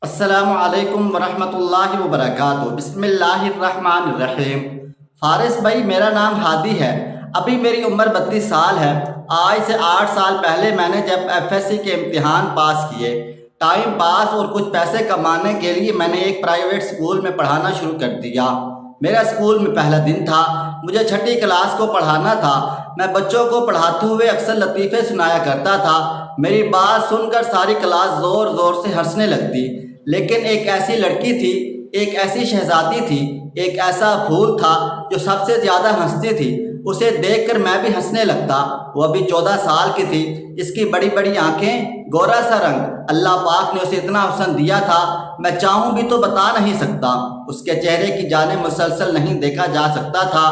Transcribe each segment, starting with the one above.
السلام علیکم ورحمۃ اللہ وبرکاتہ۔ بسم اللہ الرحمن الرحیم۔ فارس بھائی، میرا نام ہادی ہے۔ ابھی میری عمر 32 سال ہے۔ آج سے 8 سال پہلے میں نے جب FSC کے امتحان پاس کیے، ٹائم پاس اور کچھ پیسے کمانے کے لیے میں نے ایک پرائیویٹ اسکول میں پڑھانا شروع کر دیا۔ میرا اسکول میں پہلا دن تھا، مجھے چھٹی کلاس کو پڑھانا تھا۔ میں بچوں کو پڑھاتے ہوئے اکثر لطیفے سنایا کرتا تھا۔ میری بات سن کر ساری کلاس زور زور سے ہنسنے لگتی، لیکن ایک ایسی لڑکی تھی، ایک ایسی شہزادی تھی، ایک ایسا پھول تھا جو سب سے زیادہ ہنستی تھی۔ اسے دیکھ کر میں بھی ہنسنے لگتا۔ وہ ابھی 14 سال کی تھی۔ اس کی بڑی بڑی آنکھیں، گورا سا رنگ، اللہ پاک نے اسے اتنا حسن دیا تھا، میں چاہوں بھی تو بتا نہیں سکتا۔ اس کے چہرے کی جانب مسلسل نہیں دیکھا جا سکتا تھا۔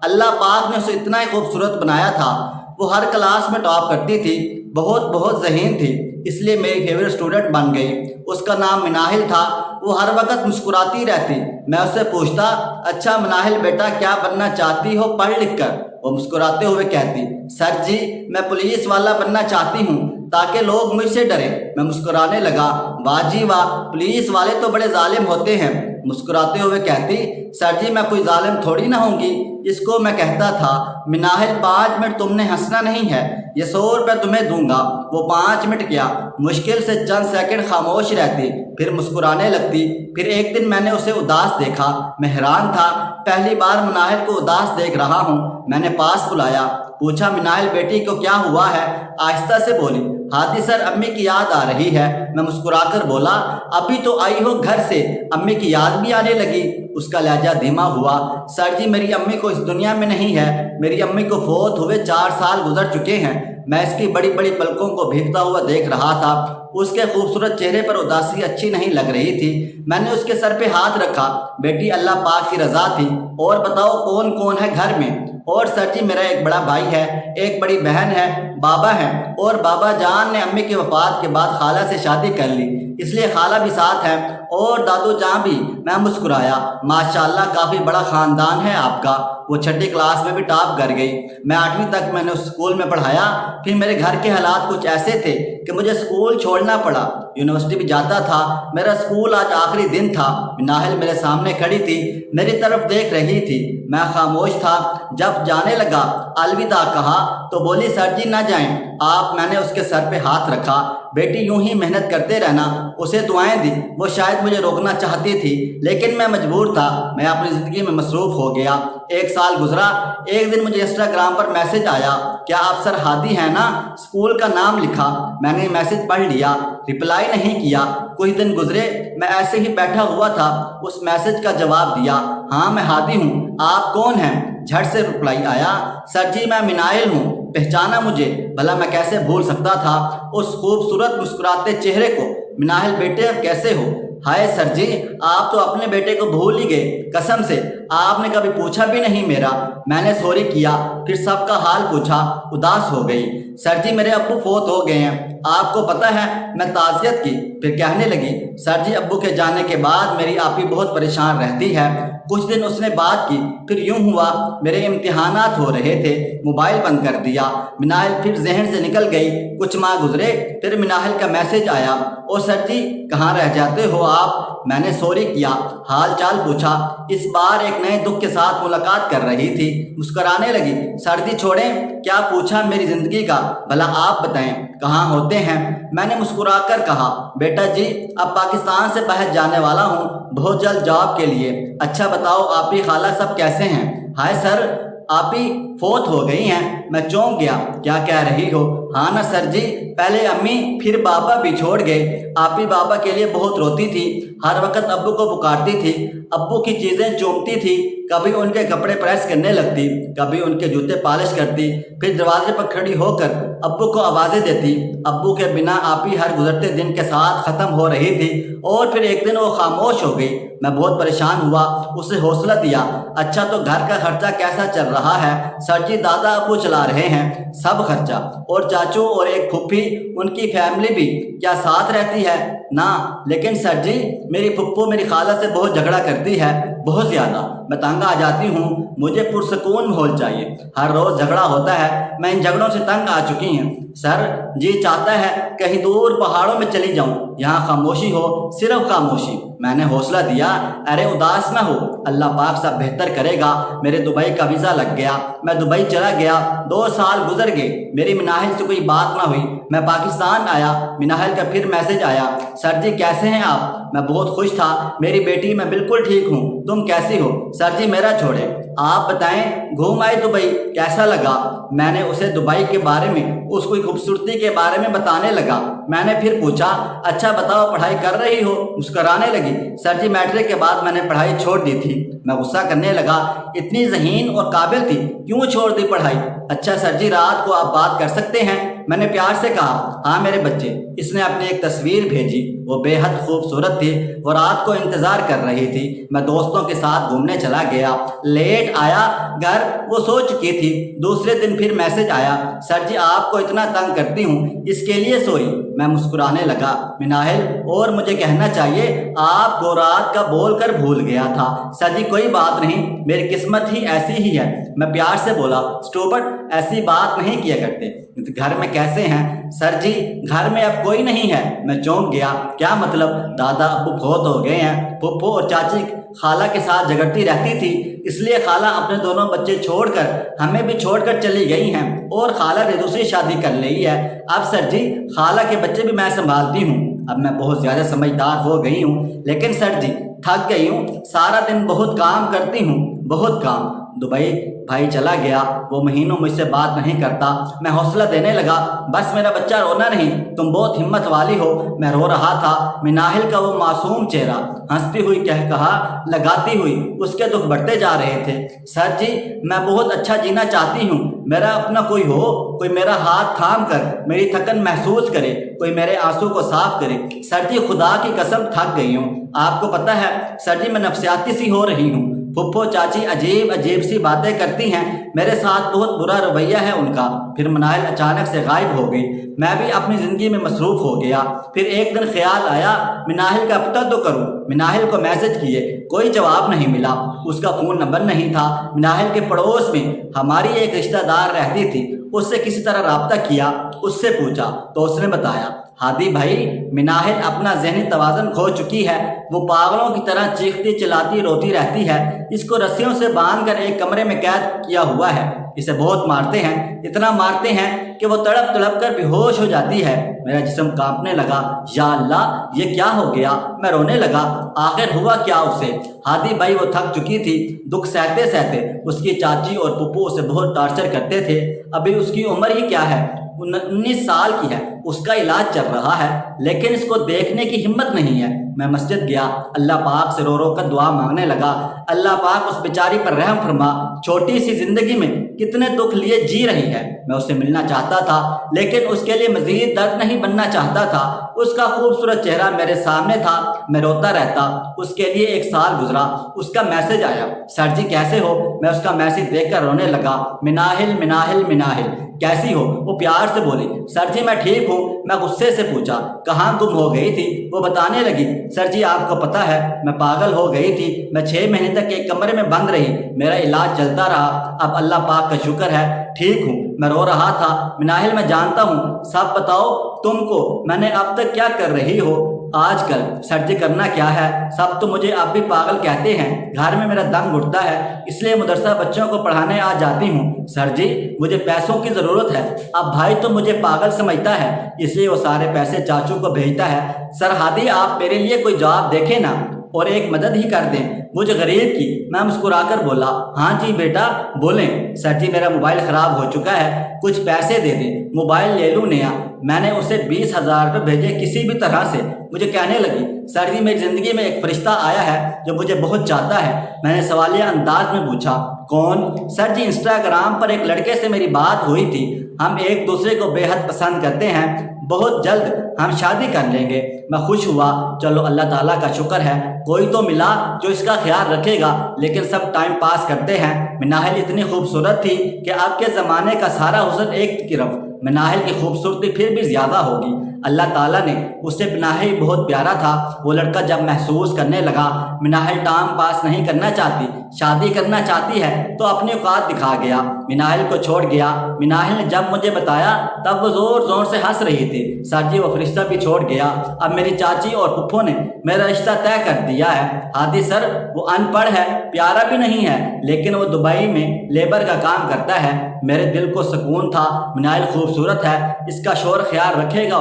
اللہ پاک نے اسے اتنا ہی خوبصورت بنایا تھا۔ وہ ہر کلاس میں ٹاپ کرتی تھی، بہت ذہین تھی، اس لیے میری فیورٹ اسٹوڈنٹ بن گئی۔ اس کا نام مناہل تھا۔ وہ ہر وقت مسکراتی رہتی۔ میں اس سے پوچھتا، اچھا مناہل بیٹا، کیا بننا چاہتی ہو پڑھ لکھ کر؟ وہ مسکراتے ہوئے کہتی، سر جی میں پولیس والا بننا چاہتی ہوں تاکہ لوگ مجھ سے ڈریں۔ میں مسکرانے لگا، واہ جی واہ، پولیس والے تو بڑے ظالم ہوتے ہیں۔ مسکراتے ہوئے کہتی، سر جی میں کوئی ظالم تھوڑی نہ ہوں گی۔ اس کو میں کہتا تھا، مناہل 5 منٹ تم نے ہنسنا نہیں ہے، یہ 100 روپے تمہیں دوں گا۔ وہ 5 منٹ کیا، مشکل سے چند سیکنڈ خاموش رہتی، پھر مسکرانے لگتی۔ پھر ایک دن میں نے اسے اداس دیکھا۔ میں حیران تھا، پہلی بار مناہل کو اداس دیکھ رہا ہوں۔ میں نے پاس بلایا، پوچھا مناہل بیٹی کو کیا ہوا ہے؟ آہستہ سے بولی، ہادی سر امی کی یاد آ رہی ہے۔ میں مسکرا کر بولا، ابھی تو آئی ہو گھر سے، امی کی یاد بھی آنے لگی؟ اس کا لہجہ دھیما ہوا، سر جی میری امی کو اس دنیا میں نہیں ہے، میری امی کو فوت ہوئے 4 سال گزر چکے ہیں۔ میں اس کی بڑی بڑی پلکوں کو بھیگتا ہوا دیکھ رہا تھا۔ اس کے خوبصورت چہرے پر اداسی اچھی نہیں لگ رہی تھی۔ میں نے اس کے سر پہ ہاتھ رکھا، بیٹی اللہ پاک کی رضا تھی، اور بتاؤ کون کون ہے گھر میں؟ اور سر جی میرا ایک بڑا بھائی ہے، ایک بڑی بہن ہے، بابا ہے، اور بابا جان نے امی کی وفات کے بعد خالہ سے شادی کر لی، اس لیے خالہ بھی ساتھ ہے، اور دادو جان بھی۔ میں مسکرایا، ماشاءاللہ کافی بڑا خاندان ہے آپ کا۔ وہ چھٹی کلاس میں بھی ٹاپ کر گئی۔ میں 8ویں تک میں نے اس اسکول میں پڑھایا۔ پھر میرے گھر کے حالات کچھ ایسے تھے کہ مجھے اسکول چھوڑنا پڑا۔ یونیورسٹی بھی جاتا تھا۔ میرا اسکول آج آخری دن تھا۔ مناہل میرے سامنے کھڑی تھی، میری طرف دیکھ رہی تھی۔ میں خاموش تھا۔ جب جانے لگا، الوداع کہا تو بولی، سر جی نہ جائیں آپ۔ میں نے اس کے سر پہ ہاتھ رکھا، بیٹی یوں ہی محنت کرتے رہنا۔ اسے دعائیں دی۔ وہ شاید مجھے روکنا چاہتی تھی، لیکن میں مجبور تھا۔ میں اپنی زندگی میں مصروف ہو گیا۔ 1 سال گزرا۔ ایک دن مجھے انسٹاگرام پر میسج آیا، کیا آپ سر ہادی ہیں نا؟ اسکول کا نام لکھا۔ میں نے میسج پڑھ لیا، رپلائی نہیں کیا۔ کچھ دن گزرے، میں ایسے ہی بیٹھا ہوا تھا، اس میسج کا جواب دیا، ہاں میں ہادی ہوں، آپ کون ہیں؟ جھٹ سے رپلائی آیا، سر جی میں مناہل ہوں، پہچانا مجھے؟ بھلا میں کیسے بھول سکتا تھا اس خوبصورت مسکراتے چہرے کو۔ مناہل بیٹے اب کیسے ہو؟ ہائے سر جی آپ تو اپنے بیٹے کو بھول ہی گئے، قسم سے آپ نے کبھی پوچھا بھی نہیں میرا۔ میں نے سوری کیا، پھر سب کا حال پوچھا، اداس ہو گئی۔ سر جی میرے ابو فوت ہو گئے ہیں، آپ کو پتہ ہے؟ میں تعزیت کی۔ پھر کہنے لگی، سر جی ابو کے جانے کے بعد میری آپی بہت پریشان رہتی ہے۔ کچھ دن اس نے بات کی، پھر یوں ہوا میرے امتحانات ہو رہے تھے، موبائل بند کر دیا۔ مناہل پھر ذہن سے نکل گئی۔ کچھ ماہ گزرے، پھر مناہل کا میسج آیا، او سر جی کہاں رہ جاتے ہو آپ؟ میں نے سوری کیا، حال چال پوچھا۔ اس بار ایک نئے دکھ کے ساتھ ملاقات کر رہی تھی، مسکرانے لگی، سردی چھوڑیں، کیا پوچھا میری زندگی کا؟ بھلا آپ بتائیں کہاں ہوتے ہیں؟ میں نے مسکرا کر کہا، بیٹا جی اب پاکستان سے باہر جانے والا ہوں، بہت جلد جاب کے لیے۔ اچھا بتاؤ آپ کی خالہ سب کیسے ہیں؟ ہائے سر آپ ہی فوت ہو گئی ہیں۔ میں چونک گیا، کیا کہہ رہی ہو؟ ہاں نا سر جی، پہلے امی پھر بابا بھی چھوڑ گئے۔ آپ ہی بابا کے لیے بہت روتی تھی، ہر وقت ابو کو پکارتی تھی، ابو کی چیزیں چومتی تھی، کبھی ان کے کپڑے پریس کرنے لگتی، کبھی ان کے جوتے پالش کرتی، پھر دروازے پر کھڑی ہو کر ابو کو آوازیں دیتی۔ ابو کے بنا آپ ہی ہر گزرتے دن کے ساتھ ختم ہو رہی تھی، اور پھر ایک دن وہ خاموش ہو گئی۔ میں بہت پریشان ہوا، اسے حوصلہ دیا، اچھا تو گھر کا خرچہ کیسا چل رہا ہے؟ سر جی دادا ابو چلا رہے ہیں سب خرچہ، اور چاچو اور ایک پھپھی ان کی فیملی بھی کیا ساتھ رہتی ہے؟ نا، لیکن سر جی میری پھپھو میری خالہ سے بہت جھگڑا کرتی ہے، बहुत ज़्यादा। मैं तंग आ जाती हूँ, मुझे पुरसकून माहौल चाहिए। हर रोज़ झगड़ा होता है, मैं इन झगड़ों से तंग आ चुकी हूँ। सर जी चाहता है कहीं दूर पहाड़ों में चली जाऊँ, यहाँ खामोशी हो, सिर्फ खामोशी। मैंने हौसला दिया, अरे उदास ना हो, अल्लाह पाक सब बेहतर करेगा। मेरे दुबई का वीज़ा लग गया, मैं दुबई चला गया। 2 साल गुजर गए, मेरी मिनाहिल से कोई बात ना हुई। मैं पाकिस्तान आया, मिनाहिल का फिर मैसेज आया, सर जी कैसे हैं आप? मैं बहुत खुश था, मेरी बेटी मैं बिल्कुल ठीक हूँ, तुम कैसी हो? सर जी मेरा छोड़े, आप बताएं, घूम आए दुबई, कैसा लगा? मैंने उसे दुबई के बारे में, उसकी खूबसूरती के बारे में बताने लगा। मैंने फिर पूछा, अच्छा बताओ पढ़ाई कर रही हो? मुस्कराने लगी, सर जी मैट्रिक के बाद मैंने पढ़ाई छोड़ दी थी। मैं गुस्सा करने लगा, इतनी ज़हीन और काबिल थी, क्यों छोड़ दी पढ़ाई? अच्छा सर जी रात को आप बात कर सकते हैं? मैंने प्यार से कहा, हाँ मेरे बच्चे। इसने अपनी एक तस्वीर भेजी, वो बेहद खूबसूरत थी, वो रात को इंतज़ार कर रही थी। मैं दोस्तों के साथ घूमने चला गया, लेट आया घर, वो सो चुकी थी। दूसरे दिन फिर मैसेज आया, सर जी आपको इतना तंग करती हूँ, इसके लिए सोई। मैं मुस्कुराने लगा, मिनाहिल और मुझे कहना चाहिए आपको रात का बोल कर भूल गया था। सर जी कोई बात नहीं, मेरी किस्मत ही ऐसी ही है। मैं प्यार से बोला, स्टूपिड ऐसी बात नहीं किया करते। घर में कैसे हैं? सर जी घर में अब कोई नहीं है। मैं चौंक गया, क्या मतलब? दादा अब्बू बहुत हो गए हैं, फुप्पो और चाची खाला के साथ झगड़ती रहती थी, इसलिए खाला अपने दोनों बच्चे छोड़कर हमें भी छोड़कर चली गई हैं, और खाला ने दूसरी शादी कर ली है। अब सर जी खाला के बच्चे भी मैं संभालती हूँ। अब मैं बहुत ज़्यादा समझदार हो गई हूँ, लेकिन सर जी थक गई हूँ, सारा दिन बहुत काम करती हूँ, बहुत काम। दुबई भाई चला गया, वो महीनों मुझसे बात नहीं करता। मैं हौसला देने लगा, बस मेरा बच्चा रोना नहीं, तुम बहुत हिम्मत वाली हो। मैं रो रहा था, मिनाहिल का वो मासूम चेहरा हंसती हुई कहा लगाती हुई उसके दुख बढ़ते जा रहे थे। सर जी मैं बहुत अच्छा जीना चाहती हूँ, मेरा अपना कोई हो, कोई मेरा हाथ थाम कर मेरी थकन महसूस करे, कोई मेरे आंसू को साफ करे। सर जी खुदा की कसम थक गई हूँ, आपको पता है सर जी मैं नफसियाती सी हो रही हूँ। फुप्पो चाची अजीब अजीब सी बातें करती हैं, मेरे साथ बहुत बुरा रवैया है उनका। फिर मिनाहिल अचानक से गायब हो गई, मैं भी अपनी ज़िंदगी में मसरूफ़ हो गया। फिर एक दिन ख्याल आया मिनाहिल का पता तो करूं। मिनाहिल को मैसेज किए, कोई जवाब नहीं मिला, उसका फ़ोन नंबर नहीं था। मिनाहिल के पड़ोस में हमारी एक रिश्तेदार रहती थी, उससे किसी तरह रब्ता किया, उससे पूछा तो उसने बताया, हादी भाई मिनाहिल अपना ज़हनी तवाज़ुन खो चुकी है, वो पागलों की तरह चीखती चिल्लाती रोती रहती है, इसको रस्सियों से बांधकर एक कमरे में कैद किया हुआ है, इसे बहुत मारते हैं, इतना मारते हैं कि वो तड़प तड़प कर बेहोश हो जाती है। मेरा जिस्म कांपने लगा, या अल्लाह ये क्या हो गया? मैं रोने लगा, आखिर हुआ क्या उसे? हादी भाई वो थक चुकी थी, दुख सहते सहते। उसकी चाची और पुप्पू उसे बहुत टार्चर करते थे। अभी उसकी उम्र ही क्या है, 19 साल की है, उसका इलाज चल रहा है, लेकिन इसको देखने की हिम्मत नहीं है। मैं मस्जिद गया, अल्लाह पाक से रो रो कर दुआ मांगने लगा, अल्लाह पाक उस बेचारी पर रहम फरमा, छोटी सी जिंदगी में कितने दुख लिए जी रही है। मैं उससे मिलना चाहता था, लेकिन उसके लिए मजीद दर्द नहीं बनना चाहता था। उसका खूबसूरत चेहरा मेरे सामने था, मैं रोता रहता। उसके लिए 1 साल गुजरा, उसका मैसेज आया, सर जी कैसे हो? मैं उसका मैसेज देखकर रोने लगा, मिनाहिल मिनाहिल मिनाहिल कैसी हो? वो प्यार से बोली, सर जी मैं ठीक हूँ। मैं गुस्से से पूछा, कहाँ गुम हो गई थी? वो बताने लगी, सर जी आपको पता है मैं पागल हो गई थी, मैं 6 महीने तक एक कमरे में बंद रही, मेरा इलाज चलता रहा, अब अल्लाह पाक का शुक्र है ठीक हूँ। मैं रो रहा था, मिनाहिल मैं जानता हूँ, सब बताओ तुमको मैंने अब तक क्या कर रही हो आजकल, सर्जरी करना क्या है? सब तो मुझे अब भी पागल कहते हैं, घर में मेरा दम घुटता है, इसलिए मदरसा बच्चों को पढ़ाने आ जाती हूँ। सर जी मुझे पैसों की ज़रूरत है, अब भाई तो मुझे पागल समझता है, इसलिए वो सारे पैसे चाचू को भेजता है। सर हादी आप मेरे लिए कोई जवाब देखें ना, और एक मदद ही कर दें मुझे गरीब की। मैं मुस्कुराकर बोला, हाँ जी बेटा बोलें। सर जी मेरा मोबाइल ख़राब हो चुका है, कुछ पैसे दे दें, मोबाइल ले लूँ नया। मैंने उसे 20,000 रुपये भेजे किसी भी तरह से। मुझे कहने लगी, सर जी मेरी ज़िंदगी में एक फरिश्ता आया है जो मुझे बहुत चाहता है। मैंने सवालिया अंदाज में पूछा, कौन? सर जी इंस्टाग्राम पर एक लड़के से मेरी बात हुई थी, हम एक दूसरे को बेहद पसंद करते हैं, बहुत जल्द हम शादी कर लेंगे। मैं खुश हुआ, चलो अल्लाह ताला का शुक्र है कोई तो मिला जो इसका ख्याल रखेगा, लेकिन सब टाइम पास करते हैं। मिनाहिल इतनी खूबसूरत थी कि अब के ज़माने का सारा हुस्न एक तरफ, मिनाहिल की खूबसूरती फिर भी ज़्यादा होगी। اللہ ताला ने उससे मिनाहिल बहुत प्यारा था। वो लड़का जब महसूस करने लगा मिनाहिल टाइम पास नहीं करना चाहती, शादी करना चाहती है, तो अपनी औकात दिखा गया, मिनाहिल को छोड़ गया। मिनाहिल ने जब मुझे बताया तब वो ज़ोर ज़ोर से हंस रही थी। सर जी वो फरिश्ता भी छोड़ गया। अब मेरी चाची और फुप्पो ने मेरा रिश्ता तय कर दिया है। हादी सर वो अनपढ़ है, प्यारा भी नहीं है, लेकिन वो दुबई में लेबर का काम करता है। मेरे दिल को सुकून था, मिनाहिल खूबसूरत है, इसका शोहर ख्याल रखेगा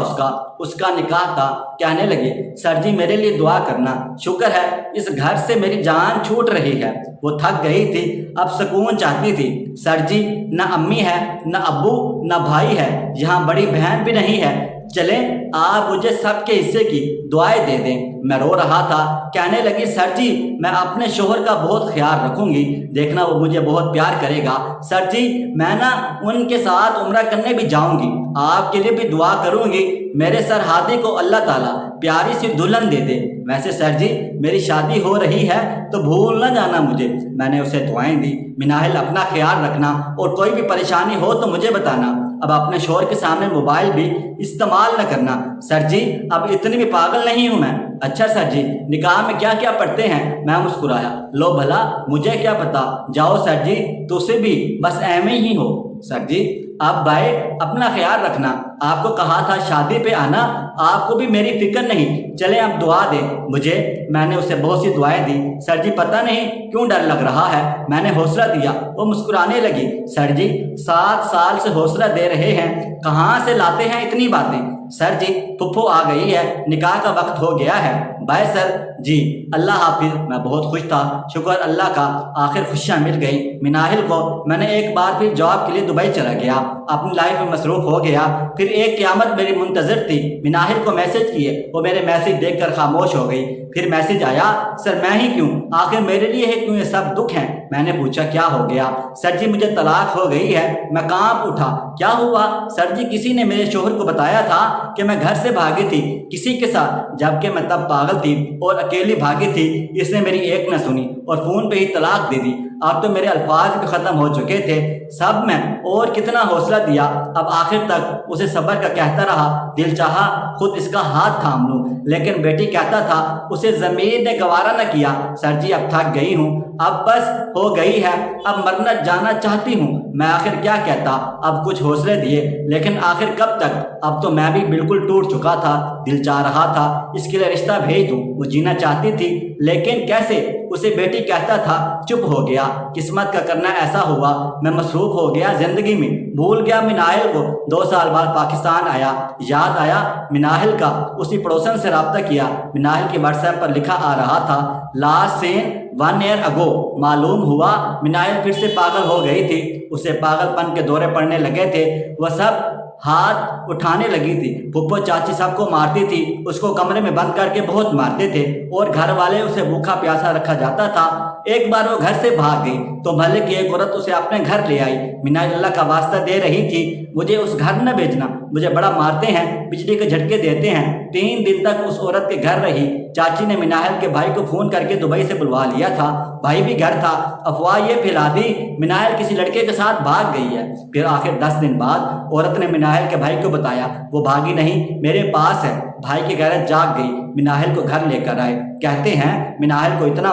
उसका निकाह था। कहने लगे सर जी मेरे लिए दुआ करना, शुक्र है इस घर से मेरी जान छूट रही है। वो थक गई थी, अब सुकून चाहती थी। सर जी न अम्मी है, न अब्बू, न भाई है, यहाँ बड़ी बहन भी नहीं है, चलें आप मुझे सबके हिस्से की दुआएं दे दें। मैं रो रहा था। कहने लगी सर जी मैं अपने शोहर का बहुत ख्याल रखूंगी, देखना वो मुझे बहुत प्यार करेगा। सर जी मैं ना उनके साथ उम्रा करने भी जाऊंगी, आपके लिए भी दुआ करूंगी, मेरे सर हादी को अल्लाह ताला प्यारी सी दुल्हन दे दे। वैसे सर जी मेरी शादी हो रही है तो भूल न जाना मुझे। मैंने उसे दुआएं दी। मिनाहिल अपना ख्याल रखना और कोई भी परेशानी हो तो मुझे बताना। अब अपने शोहर के सामने मोबाइल भी इस्तेमाल न करना। सर जी अब इतनी भी पागल नहीं हूँ मैं। अच्छा सर जी निकाह में क्या क्या पढ़ते हैं? मैं मुस्कुराया। लो भला मुझे क्या पता, जाओ सर जी तुझसे भी बस एवं ही हो। सर जी अब भाई अपना ख्याल रखना, आपको कहा था शादी पे आना, आपको भी मेरी फिक्र नहीं, चले अब दुआ दें मुझे। मैंने उसे बहुत सी दुआएं दी। सर जी पता नहीं क्यों डर लग रहा है। मैंने हौसला दिया। वो मुस्कुराने लगी। सर जी 7 साल से हौसला दे रहे हैं, कहाँ से लाते हैं इतनी बातें? सर जी फुफ्फो आ गई है, निकाह का वक्त हो गया है, बाय सर जी, अल्लाह हाफिज। मैं बहुत खुश था, शुक्र अल्लाह का, आखिर खुशियाँ मिल गई। मिनाहिल को मैंने एक बार फिर जॉब के लिए दुबई चला गया, अपनी लाइफ में मसरूफ़ हो गया। फिर एक क़यामत मेरी मुंतज़र थी। मिनाहिल को मैसेज किए, वो मेरे मैसेज देखकर खामोश हो गई। फिर मैसेज आया, सर मैं ही क्यों, आखिर मेरे लिए है क्यों ये सब दुख हैं? मैंने पूछा क्या हो गया? सर जी मुझे तलाक हो गई है। मैं कांप उठा। क्या हुआ? सर जी किसी ने मेरे शोहर को बताया था कि मैं घर से भागी थी किसी के साथ, जबकि मैं तब पागल थी और अकेली भागी थी। इसने मेरी एक न सुनी और फ़ोन पे ही तलाक दे दी। अब तो मेरे अल्फाज भी ख़त्म हो चुके थे। सब में और कितना हौसला दिया, अब आखिर तक उसे सब्र का कहता रहा। दिल चाहा खुद इसका हाथ थाम लूँ, लेकिन बेटी कहता था उसे ज़मीर ने गवारा न किया। सर जी अब थक गई हूँ, अब बस हो गई है, अब मरना जाना चाहती हूँ। मैं आखिर क्या कहता? अब कुछ हौसले दिए, लेकिन आखिर कब तक? अब तो मैं भी बिल्कुल टूट चुका था। दिल चाह रहा था इसके लिए रिश्ता भेज दूँ। वो जीना चाहती थी, लेकिन कैसे? उसे बेटी कहता था। चुप हो गया। किस्मत का करना ऐसा हुआ, मैं मसरूफ़ हो गया ज़िंदगी में, भूल गया मिनाहिल को। 2 साल बाद पाकिस्तान आया, याद आया मिनाहिल का, उसी पड़ोसन से रब्ता किया। मिनाहिल के व्हाट्सएप पर लिखा आ रहा था लास्ट सीन 1 ईयर अगो। मालूम हुआ मिनाहिल फिर से पागल हो गई थी, उसे पागलपन के दौरे पड़ने लगे थे। वह सब हाथ उठाने लगी थी। फुप्पो चाची सबको मारती थी, उसको कमरे में बंद करके बहुत मारते थे और घर वाले उसे भूखा प्यासा रखा जाता था। एक बार वो घर से भाग गई तो महल्ले की एक औरत उसे अपने घर ले आई। मिनाहिल अल्लाह का वास्ता दे रही थी, मुझे उस घर न भेजना, मुझे बड़ा मारते हैं, बिजली के झटके देते हैं। 3 दिन तक उस औरत के घर रही। चाची ने मिनाहिल के भाई को फ़ोन करके दुबई से बुलवा लिया था, भाई भी घर था। अफवाह ये फैला दी मिनाहिल किसी लड़के के साथ भाग गई है। फिर आखिर 10 दिन बाद औरत ने मिनाहिल के भाई को बताया, वो भागी नहीं, मेरे पास है। भाई की गैरत जाग गई, मिनाहिल को घर लेकर आए। कहते हैं मिनाहिल को इतना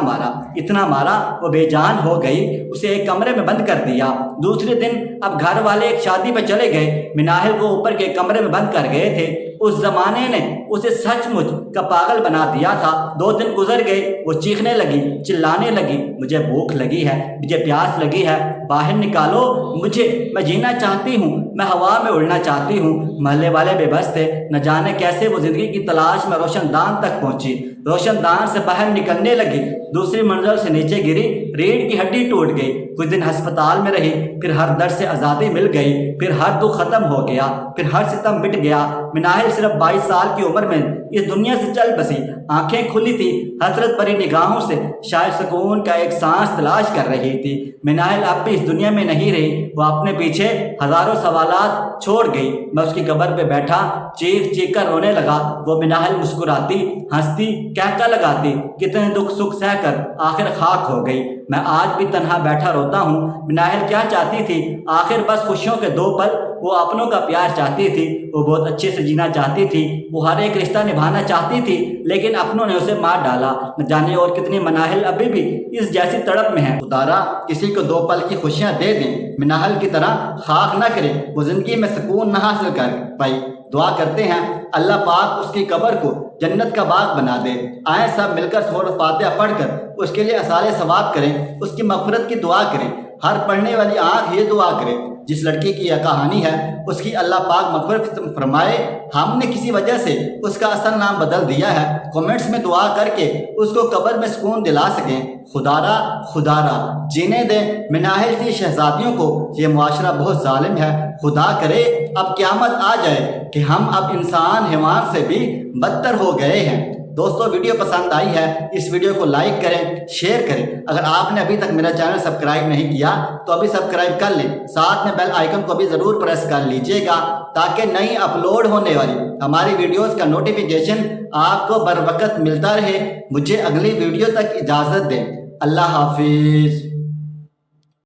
मारा वो बेजान हो गई, उसे एक कमरे में बंद कर दिया। दूसरे दिन अब घर वाले एक शादी पर चले गए, मिनाहिल को ऊपर के कमरे में बंद कर गए थे। उस जमाने ने उसे सचमुच का पागल बना दिया था। 2 दिन गुजर गए, वो चीखने लगी, चिल्लाने लगी, मुझे भूख लगी है, मुझे प्यास लगी है, बाहर निकालो मुझे, मैं जीना चाहती हूँ, मैं हवा में उड़ना चाहती हूँ। महल्ले वाले बेबस थे, न जाने कैसे वो जिंदगी की तलाश में रोशनदान तक पहुंची। रोशनदान से बाहर निकलने लगी, दूसरी मंजिल से नीचे गिरी, रीढ़ की हड्डी टूट गई। कुछ दिन अस्पताल में रही, फिर हर दर्द से आज़ादी मिल गई, फिर हर दुख खत्म हो गया, फिर हर सितम मिट गया। मिनाहिल सिर्फ 22 साल की उम्र में इस दुनिया से चल बसी। आंखें खुली थी, हसरत भरी निगाहों से शायद सुकून का एक सांस तलाश कर रही थी। मिनाहिल अब भी इस दुनिया में नहीं रही, वो अपने पीछे हजारों सवालात छोड़ गई। मैं उसकी कब्र पे बैठा चीख कर रोने लगा। वो मिनाहिल मुस्कुराती, हंसती, कहका लगाती, कितने दुख सुख सहकर आखिर खाक हो गई। मैं आज भी तन्हा बैठा रोता हूँ। मिनाहिल क्या चाहती थी? आखिर बस खुशियों के 2 पल, وہ اپنوں کا پیار چاہتی تھی، وہ بہت اچھے سے جینا چاہتی تھی، وہ ہر ایک رشتہ نبھانا چاہتی تھی، لیکن اپنوں نے اسے مار ڈالا۔ نہ جانے اور کتنی مناہل ابھی بھی اس جیسی تڑپ میں ہیں۔ خدارا کسی کو 2 پل کی خوشیاں دے دیں، مناہل کی طرح خاک نہ کرے، وہ زندگی میں سکون نہ حاصل کر پائی۔ دعا کرتے ہیں اللہ پاک اس کی قبر کو جنت کا باغ بنا دے۔ آئیں سب مل کر سورۃ فاتحہ پڑھ کر اس کے لیے اصالِ ثواب کریں، اس کی مغفرت کی دعا کریں۔ ہر پڑھنے والی آنکھ یہ دعا کرے، جس لڑکی کی یہ کہانی ہے اس کی اللہ پاک مغفرت فرمائے۔ ہم نے کسی وجہ سے اس کا اصل نام بدل دیا ہے، کمنٹس میں دعا کر کے اس کو قبر میں سکون دلا سکیں۔ خدارا جینے دیں مناہل کی شہزادیوں کو، یہ معاشرہ بہت ظالم ہے۔ خدا کرے اب قیامت آ جائے کہ ہم اب انسان حیوان سے بھی بدتر ہو گئے ہیں۔ دوستو ویڈیو پسند آئی ہے اس ویڈیو کو لائک کریں، شیئر کریں۔ اگر آپ نے ابھی تک میرا چینل سبسکرائب نہیں کیا تو ابھی سبسکرائب کر لیں، ساتھ میں بیل آئیکن کو بھی ضرور پریس کر لیجئے گا تاکہ نئی اپلوڈ ہونے والی ہماری ویڈیوز کا نوٹیفیکیشن آپ کو بر وقت ملتا رہے۔ مجھے اگلی ویڈیو تک اجازت دیں۔ اللہ حافظ۔